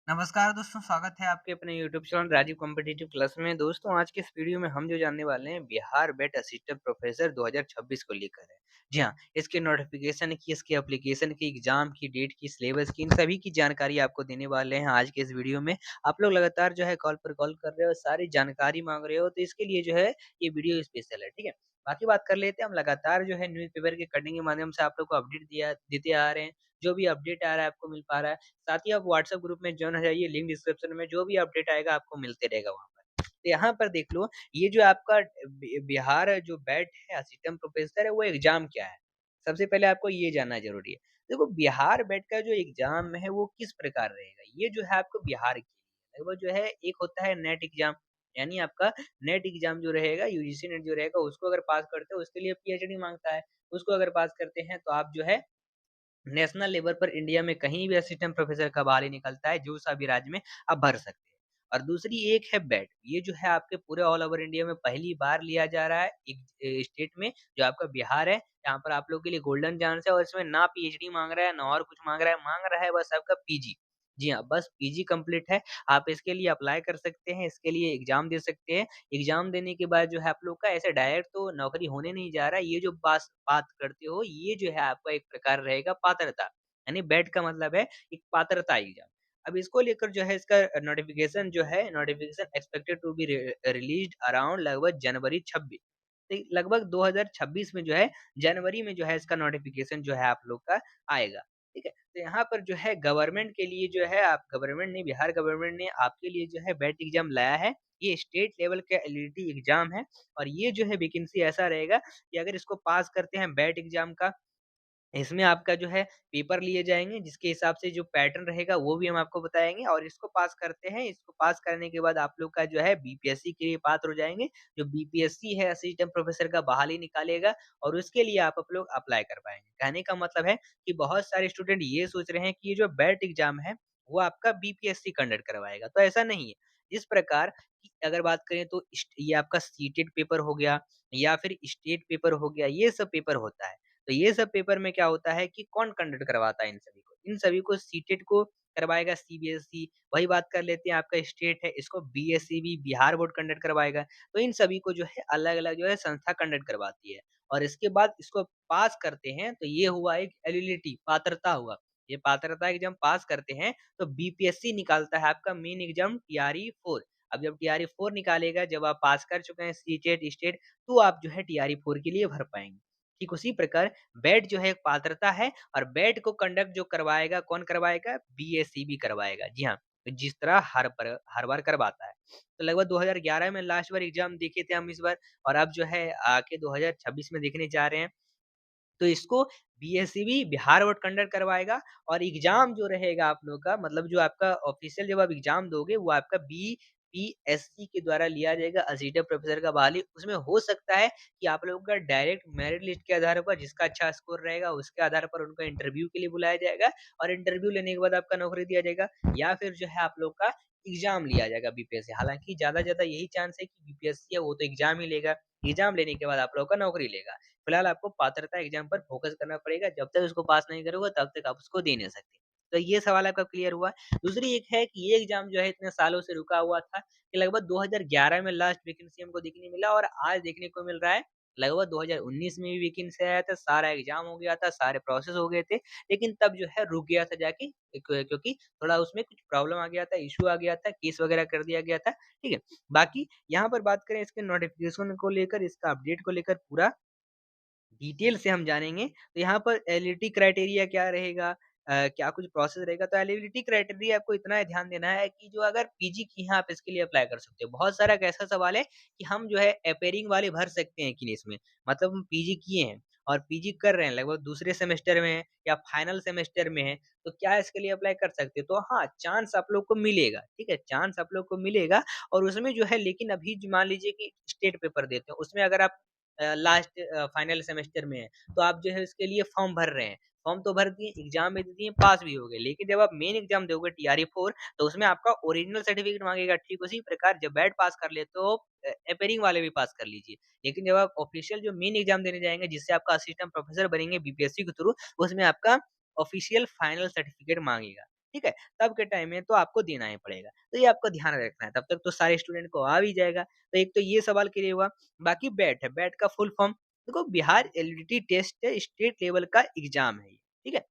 नमस्कार दोस्तों, स्वागत है आपके अपने YouTube channel Rajiv competitive class में। दोस्तों, आज के इस वीडियो में हम जो जानने वाले हैं बिहार बेट असिस्टेंट प्रोफेसर 2026 को लेकर है। जी हाँ, इसके नोटिफिकेशन की, इसके एप्लीकेशन की, एग्जाम की डेट की, सिलेबस की, इन सभी की जानकारी आपको देने वाले हैं आज के इस वीडियो में। आप लोग लगातार जो है कॉल पर कॉल कर रहे हो, सारी जानकारी मांग रहे हो, तो इसके लिए जो है ये वीडियो स्पेशल है, ठीक है। बाकी बात कर लेते हैं, हम लगातार जो है न्यूज़पेपर के कटिंग के माध्यम से आप लोग को अपडेट दिया देते आ रहे हैं। जो भी अपडेट आ रहा है आपको मिल पा रहा है। साथ ही आप व्हाट्सएप ग्रुप में जॉइन हो जाइए, लिंक डिस्क्रिप्शन में जो भी अपडेट आएगा आपको मिलते रहेगा वहाँ पर। तो यहाँ पर देख लो, ये जो आपका बिहार जो बैट है असिस्टेंट प्रोफेसर है, वो एग्जाम क्या है? सबसे पहले आपको ये जानना ज़रूरी है। देखो, बिहार बैट का जो एग्जाम है वो किस प्रकार रहेगा? ये जो है आपको बिहार के लिए लगभग जो है, एक होता है नेट एग्जाम, यानी आपका नेट एग्जाम जो रहेगा, यूजीसी नेट जो रहेगा, उसको अगर पास करते हो उसके लिए पीएचडी माँगता है। उसको अगर पास करते हैं तो आप जो है नेशनल लेवल पर इंडिया में कहीं भी असिस्टेंट प्रोफेसर का बहाली निकलता है, जो सा भी राज्य में आप भर सकते हैं। और दूसरी एक है बेट, ये जो है आपके पूरे ऑल ओवर इंडिया में पहली बार लिया जा रहा है एक स्टेट में, जो आपका बिहार है। यहाँ पर आप लोग के लिए गोल्डन चांस है और इसमें ना पीएचडी मांग रहा है, ना और कुछ मांग रहा है बस आपका पीजी। जी हाँ, बस पीजी कंप्लीट है। आप इसके लिए अप्लाई कर सकते हैं, इसके लिए एग्जाम दे सकते हैं। एग्जाम देने के बाद जो है आप लोग का ऐसे डायरेक्ट तो नौकरी होने नहीं जा रहा है। ये जो पास बात करते हो, ये जो है आपका एक प्रकार रहेगा पात्रता, यानी बेट का मतलब है एक पात्रता एग्जाम। अब इसको लेकर जो है इसका notification expected to be released around लगभग जनवरी 26। तो लगभग 2026 में जो है जनवरी में जो है इसका नोटिफिकेशन जो है आप लोग का आएगा। ठीक है? तो यहाँ पर जो है गवर्नमेंट के लिए जो है, आप गवर्नमेंट ने, बिहार गवर्नमेंट ने आपके लिए जो है बेट एग्जाम लाया है। ये स्टेट लेवल का एलिजिबिलिटी एग्जाम है और ये जो है वैकेंसी ऐसा रहेगा कि अगर इसको पास करते हैं बेट एग्जाम का, इसमें आपका जो है पेपर लिए जाएँगे, जिसके हिसाब से जो पैटर्न रहेगा वो भी हम आपको बताएँगे और इसको पास करते हैं, इसको पास करने के बाद आप लोग का जो है बीपीएससी के लिए पात्र हो जाएँगे। जो बीपीएससी है असिस्टेंट प्रोफेसर का बहाली निकालेगा और उसके लिए आप लोग अप्लाई कर पाएँगे। कहने का मतलब है कि बहुत सारे स्टूडेंट ये सोच रहे हैं कि ये जो बैट एग्ज़ाम है, वो आपका बीपीएससी कंडक्ट करवाएगा, तो ऐसा नहीं है। इस प्रकार की अगर बात करें तो ये आपका सीटेट पेपर हो गया या फिर स्टेट पेपर हो गया, ये सब पेपर होता है। तो ये सब पेपर में क्या होता है कि कौन कंडक्ट करवाता है इन सभी को? इन सभी को सीटेट को करवाएगा सीबीएसई। वही बात कर लेते हैं, आपका स्टेट है, इसको बीएसईबी बिहार बोर्ड कंडक्ट करवाएगा। तो इन सभी को जो है अलग-अलग जो है संस्था कंडक्ट करवाती है और इसके बाद इसको पास करते हैं तो ये हुआ एक एलिजिबिलिटी पात्रता हुआ। ये पात्रता एग्ज़ाम पास करते हैं तो बीपीएससी निकालता है आपका मेन एग्ज़ाम टीआरई 4। अब जब टीआरई 4 निकालेगा, जब आप पास कर चुके हैं सीटेट, स्टेट, तो आप जो है टीआरई 4 के लिए भर पाएँगे। ठीक उसी प्रकार बेट जो है एक पात्रता है और बेट को कंडक्ट जो करवाएगा, कौन करवाएगा? बीएसईबी करवाएगा। जी हाँ, तो जिस तरह हर बार करवाता है। तो लगभग 2011 में लास्ट बार एग्ज़ाम देखे थे हम इस बार और अब जो है आके 2026 में देखने जा रहे हैं। तो इसको बीएसईबी बिहार बोर्ड कंडक्ट करवाएगा और एग्ज़ाम जो रहेगा आप लोग का, मतलब जो आपका ऑफ़िशियल जब आप एग्ज़ाम दोगे वो आपका बीपीएससी के द्वारा लिया जाएगा असिस्टेंट प्रोफ़ेसर का बहाली। उसमें हो सकता है कि आप लोगों का डायरेक्ट मेरिट लिस्ट के आधार पर जिसका अच्छा स्कोर रहेगा उसके आधार पर उनको इंटरव्यू के लिए बुलाया जाएगा और इंटरव्यू लेने के बाद आपका नौकरी दिया जाएगा या फिर जो है आप लोग का एग्ज़ाम लिया जाएगा बीपीएससी। हालाँकि ज़्यादा यही चांस है कि बीपीएससी है वो तो एग्ज़ाम ही लेगा, एग्ज़ाम लेने के बाद आप लोगों का नौकरी लेगा। फिलहाल आपको पात्रता एग्ज़ाम पर फ़ोकस करना पड़ेगा, जब तक उसको पास नहीं करोगे तब तक आप उसको दे नहीं सकते। तो ये सवाल आपका क्लियर हुआ। दूसरी एक है कि ये एग्ज़ाम जो है इतने सालों से रुका हुआ था कि लगभग 2011 में लास्ट वैकेंसी हमको देखने मिला और आज देखने को मिल रहा है। लगभग 2019 में भी वैकेंसी आया था, सारा एग्ज़ाम हो गया था, सारे प्रोसेस हो गए थे, लेकिन तब जो है रुक गया था जाके क्योंकि थोड़ा उसमें कुछ प्रॉब्लम आ गया था, इश्यू आ गया था, केस वगैरह कर दिया गया था, ठीक है? बाकी यहाँ पर बात करें इसके नोटिफ़िकेशन को लेकर, इसका अपडेट को लेकर पूरा डिटेल से हम जानेंगे। तो यहाँ पर एलिजिबिलिटी क्राइटेरिया क्या रहेगा, क्या कुछ प्रोसेस रहेगा? तो एलिजिबिलिटी क्राइटेरिया आपको इतना ध्यान देना है कि जो अगर पीजी किए हैं आप इसके लिए अप्लाई कर सकते हो। बहुत सारा एक ऐसा सवाल है कि हम जो है अपेयरिंग वाले भर सकते हैं कि नहीं इसमें? मतलब हम पीजी किए हैं और पीजी कर रहे हैं, लगभग दूसरे सेमेस्टर में हैं या फाइनल सेमेस्टर में हैं, तो क्या इसके लिए अप्लाई कर सकते हो? तो हाँ, चांस आप लोग को मिलेगा, ठीक है? चांस आप लोग को मिलेगा और उसमें जो है, लेकिन अभी ज मान लीजिए कि स्टेट पेपर देते हो, उसमें अगर आप लास्ट फाइनल सेमेस्टर में है, तो आप जो है उसके लिए फॉर्म भर रहे हैं। फॉर्म तो भर दिए, एग्ज़ाम भी दे दिए, पास भी हो गए। लेकिन जब आप मेन एग्ज़ाम दोगे टीआरई 4 तो उसमें आपका ओरिजिनल सर्टिफ़िकेट माँगेगा। ठीक उसी प्रकार जब बैट पास कर लेते हो अपेयरिंग वाले भी पास कर लीजिए। लेकिन जब आप ऑफ़िशियल जो मेन एग्ज़ाम देने जाएँगे, जिससे आपका असिस्टेंट प्रोफ़ेसर बनेंगे बीपीएससी के थ्रू, उसमें आपका ऑफ़िशियल फाइनल सर्टिफ़िकेट माँगेगा। ठीक है? तब के टाइम में तो आपको देना ही पड़ेगा। तो ये आपको ध्यान रखना है, तब तक तो सारे स्टूडेंट को आ भी जाएगा। तो एक तो ये सवाल क्लियर हुआ। बाकी बैट है, बैट का फुल फॉर्म देखो बिहार एलिजिबिलिटी टेस्ट है, स्टेट लेवल का एग्ज़ाम है ये, ठीक है?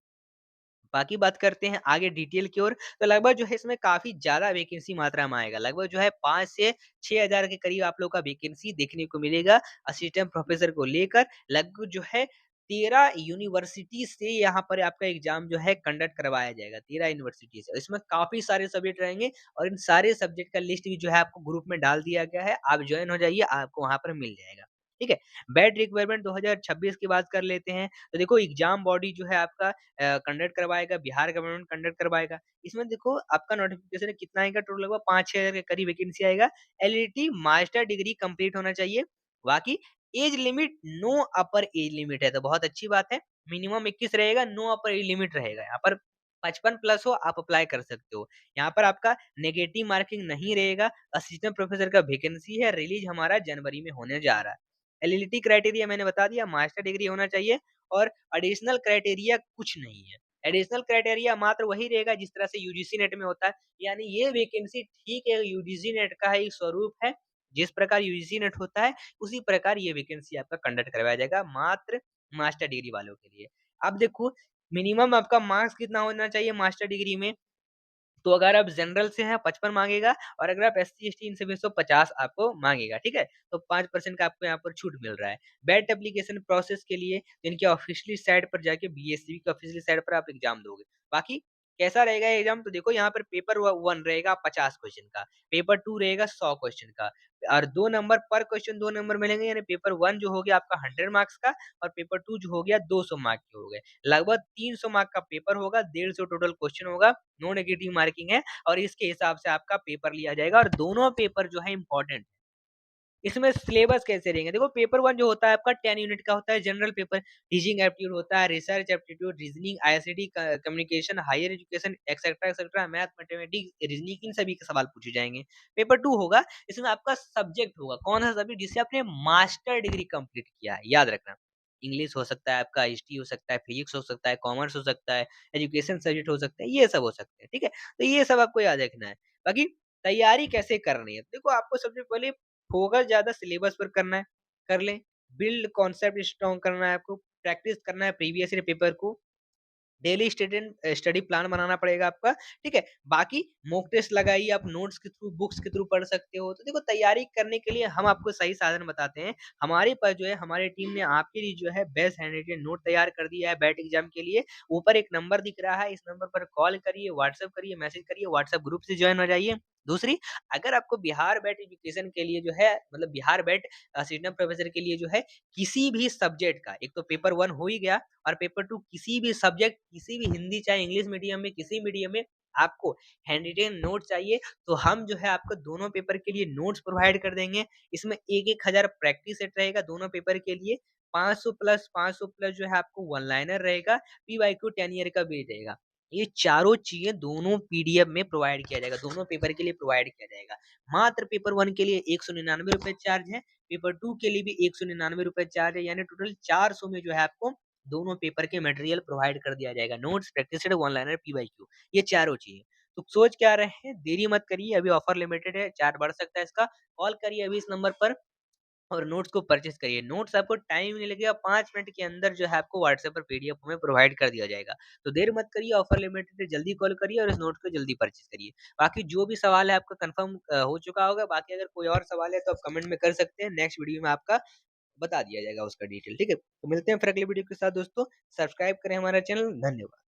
बाकी बात करते हैं आगे डिटेल की ओर, तो लगभग जो है इसमें काफ़ी ज़्यादा वैकेंसी मात्रा में आएगा। लगभग जो है 5 से 6,000 के करीब आप लोग का वैकेंसी देखने को मिलेगा, असिस्टेंट प्रोफ़ेसर को लेकर। लगभग जो है 13 यूनिवर्सिटी से यहाँ पर आपका एग्ज़ाम जो है कंडक्ट करवाया जाएगा, 13 यूनिवर्सिटी से। इसमें काफ़ी सारे सब्जेक्ट रहेंगे और इन सारे सब्जेक्ट का लिस्ट भी जो है आपको ग्रुप में डाल दिया गया है। आप जॉइन हो जाइए, आपको वहाँ पर मिल जाएगा। ठीक है? बैच रिक्वायरमेंट 2026 की बात कर लेते हैं, तो देखो एग्ज़ाम बॉडी जो है आपका कंडक्ट करवाएगा, बिहार गवर्नमेंट कंडक्ट करवाएगा। इसमें देखो आपका नोटिफ़िकेशन कितना आएगा, टोटल लगभग 5-6 हज़ार के करीब वैकेंसी आएगा। एलईडी मास्टर डिग्री कंप्लीट होना चाहिए। बाकी age limit no upper age limit है, तो बहुत अच्छी बात है। मिनिमम 21 रहेगा, नो अपर एज लिमिट रहेगा। यहाँ पर 55 प्लस हो आप अप्लाई कर सकते हो। यहाँ पर आपका नेगेटिव मार्किंग नहीं रहेगा। असिस्टेंट प्रोफेसर का वैकेंसी है, रिलीज़ हमारा जनवरी में होने जा रहा है। एलिजिबिलिटी क्राइटेरिया मैंने बता दिया, मास्टर डिग्री होना चाहिए और एडिशनल क्राइटेरिया कुछ नहीं है। एडिशनल क्राइटेरिया मात्र वही रहेगा जिस तरह से यूजीसी नेट में होता है, यानी ये वैकेंसी ठीक है यूजीसी नेट का ही स्वरूप है। जिस प्रकार यूजीसी नेट होता है, उसी प्रकार ये वैकेंसी आपका कंडक्ट करवाया जाएगा मात्र मास्टर डिग्री वालों के लिए। अब देखो मिनिमम आपका मार्क्स कितना होना चाहिए मास्टर डिग्री में, तो अगर आप जनरल से हैं 55 माँगेगा और अगर आप एससी-एसटी इन सभी से 50 आपको माँगेगा, ठीक है? तो 5% का आपको यहाँ पर छूट मिल रहा है। बैट एप्लीकेशन प्रोसेस के लिए इनके ऑफ़िशियली साइट पर जाके बीएससी की ऑफ़िशियली साइट पर आप एग्ज़ाम दोगे। बाकी कैसा रहेगा एग्ज़ाम, तो देखो यहाँ पर पेपर 1 रहेगा 50 क्वेश्चन का, पेपर 2 रहेगा 100 क्वेश्चन का और 2 नंबर पर क्वेश्चन 2 नंबर मिलेंगे, यानी पेपर 1 जो हो गया आपका 100 मार्क्स का और पेपर 2 जो हो गया 200 मार्क के हो गए। लगभग 300 मार्क का पेपर होगा, 150 टोटल क्वेश्चन होगा, नो नेगेटिव मार्किंग है और इसके हिसाब से आपका पेपर लिया जाएगा और दोनों पेपर जो है इम्पोर्टेंट। इसमें सिलेबस कैसे रहेंगे? देखो पेपर 1 जो होता है आपका 10 यूनिट का होता है जनरल पेपर, टीचिंग एप्टीट्यूड होता है, research aptitude, reasoning, ICT, communication, higher education etcetera etcetera, math, mathematics, reasoning इन सभी के सवाल पूछे जाएँगे। पेपर 2 होगा, इसमें आपका सब्जेक्ट होगा, कौन-सा सब्जेक्ट जिससे आपने मास्टर डिग्री कंप्लीट किया है, याद रखना। इंग्लिश हो सकता है आपका, हिस्ट्री हो सकता है, फिजिक्स हो सकता है, कॉमर्स हो सकता है, एजुकेशन सब्जेक्ट हो सकते हैं, ये सब हो सकते हैं, ठीक है? तो ये सब आपको याद रखना है। बाकी तैयारी कैसे करनी है? देखो आपको सबसे पहले फोकस ज़्यादा सिलेबस पर करना है, कर लें। बिल्ड कॉन्सेप्ट स्ट्रॉन्ग करना है आपको, प्रैक्टिस करना है प्रीवियस ईयर पेपर को। डेली स्टडी प्लान बनाना पड़ेगा आपका, ठीक है? बाकी मॉक टेस्ट लगाइए, आप नोट्स के थ्रू, बुक्स के थ्रू पढ़ सकते हो। तो देखो तैयारी करने के लिए हम आपको सही साधन बताते हैं। हमारे पास जो है हमारी टीम ने आपके लिए जो है बेस्ट हैंड नोट तैयार कर दिया है बैट एग्ज़ाम के लिए। ऊपर एक नंबर दिख रहा है, इस नंबर पर कॉल करिए, व्हाट्सएप करिए, मैसेज करिए, व्हाट्सएप ग्रुप से जॉइन हो जाइए। दूसरी, अगर आपको बिहार बैट एजुकेशन के लिए जो है मतलब बिहार बैट असिस्टेंट प्रोफेसर के लिए जो है किसी भी सब्जेक्ट का, एक तो पेपर 1 हो ही गया और पेपर 2 किसी भी सब्जेक्ट, किसी भी हिंदी चाहे इंग्लिश मीडियम में, किसी मीडियम में आपको हैंड रिटेन नोट चाहिए, तो हम जो है आपको दोनों पेपर के लिए नोट्स प्रोवाइड कर देंगे। इसमें 1-1 हज़ार प्रैक्टिस सेट रहेगा दोनों पेपर के लिए, 500 प्लस जो है आपको वन लाइनर रहेगा, पीवाईक्यू 10 ईयर का भी रहेगा। ये चारों चीज़ें दोनों पीडीएफ में प्रोवाइड किया जाएगा, दोनों पेपर के लिए प्रोवाइड किया जाएगा। मात्र पेपर 1 के लिए ₹199 चार्ज है, पेपर 2 के लिए भी ₹199 चार्ज है, यानी टोटल 400 में जो है आपको दोनों पेपर के मटेरियल प्रोवाइड कर दिया जाएगा। Notes, practice set, one liner, PYQ ये चारों चीज़ें। तो सोच क्या रहे हैं, देरी मत करिए, अभी ऑफर लिमिटेड है, चार्ज बढ़ सकता है इसका। कॉल करिए अभी इस नंबर पर और नोट्स को परचेज़ करिए। नोट्स आपको टाइम नहीं लगेगा, 5 मिनट के अंदर जो है आपको व्हाट्सएप पर पीडीएफ में प्रोवाइड कर दिया जाएगा। तो देर मत करिए, ऑफर लिमिटेड है, जल्दी कॉल करिए और इस नोट्स को जल्दी परचेज़ करिए। बाकी जो भी सवाल है आपका कन्फर्म हो चुका होगा, बाकी अगर कोई और सवाल है तो आप कमेंट में कर सकते हैं, नेक्स्ट वीडियो में आपका बता दिया जाएगा उसका डिटेल, ठीक है? तो मिलते हैं फिर अगली वीडियो के साथ दोस्तों, सब्सक्राइब करें हमारा चैनल, धन्यवाद।